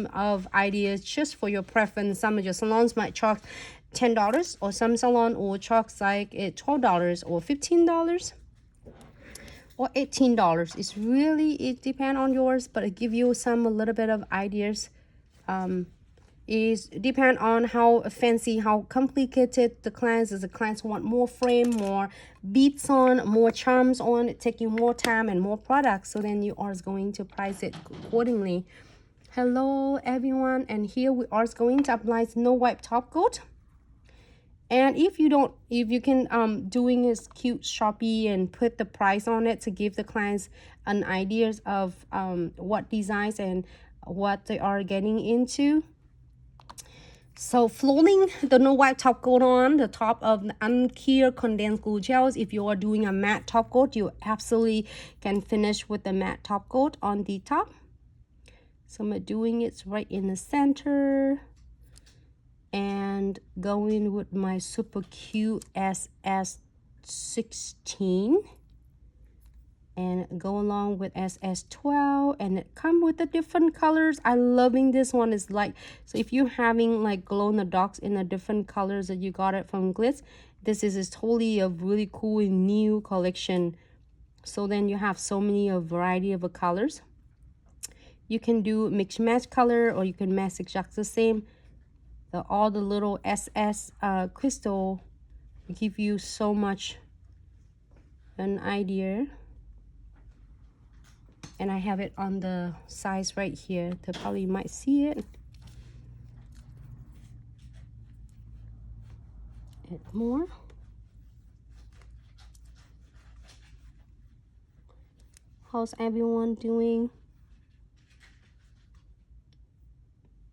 of ideas just for your preference. Some of your salons might charge $10, or some salon will charge like $12 or $15 or $18. It depends on yours, but it give you a little bit of ideas. Is depend on how fancy, how complicated the clients is. The clients want more frame, more beads on, more charms on, it take you more time and more products, so then you are going to price it accordingly. Hello everyone, and here we are going to apply snow white top coat. And if you can doing this cute Sharpie and put the price on it to give the clients an ideas of what designs and what they are getting into. So floating the no white top coat on the top of the unclear condensed glue gels. If you are doing a matte top coat, you absolutely can finish with the matte top coat on the top. So I'm doing it right in the center and going with my super cute SS16 and go along with SS12, and it come with the different colors. I loving this one. Is like, so if you're having like glow in the dark in the different colors that you got it from Glitz, this is totally a really cool and new collection. So then you have so many a variety of colors. You can do mix match color, or you can match exactly the same. All the little SS crystal give you so much an idea. And I have it on the size right here to probably you might see it. Add more. How's everyone doing?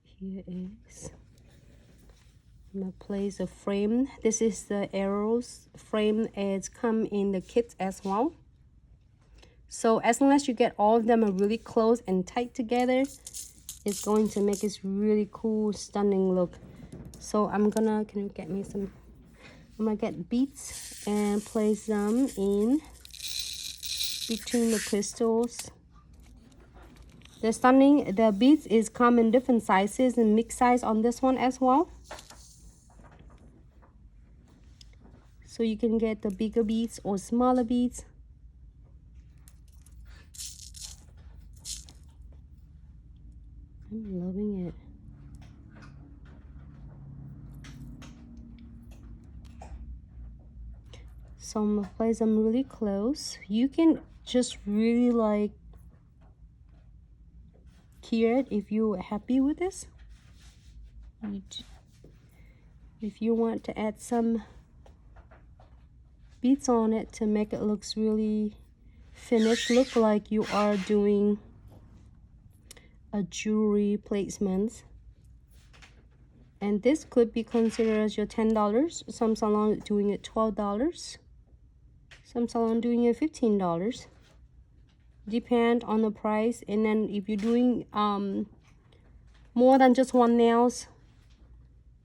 Here is. I'm gonna place a frame. This is the arrows frame. It's come in the kit as well. So as long as you get all of them really close and tight together, it's going to make this really cool, stunning look. So I'm gonna, can you get me some, I'm gonna get beads and place them in between the crystals. The beads is come in different sizes and mixed size on this one as well. So you can get the bigger beads or smaller beads. I'm loving it. So I'm gonna place them really close. You can just really like cure it if you're happy with this. If you want to add some beads on it to make it looks really finished, look like you are doing a jewelry placement. And this could be considered as your $10. Some salon doing it $12. Some salon doing it $15. Depend on the price. And then if you're doing more than just one nails,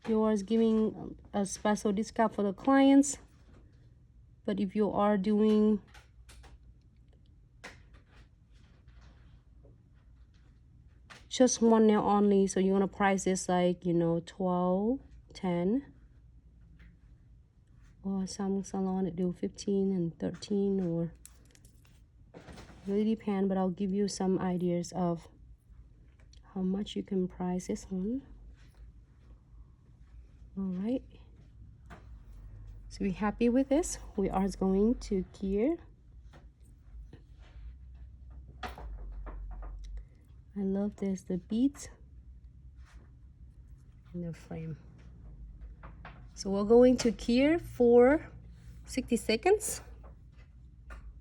yours giving a special discount for the clients. But if you are doing just one nail only, so you want to price this like, you know, 12, 10, or some salon that do 15 and 13, or really depend. But I'll give you some ideas of how much you can price this one. All right, so we're happy with this. We are going to gear. I love this, the beads and the frame. So we're going to cure for 60 seconds.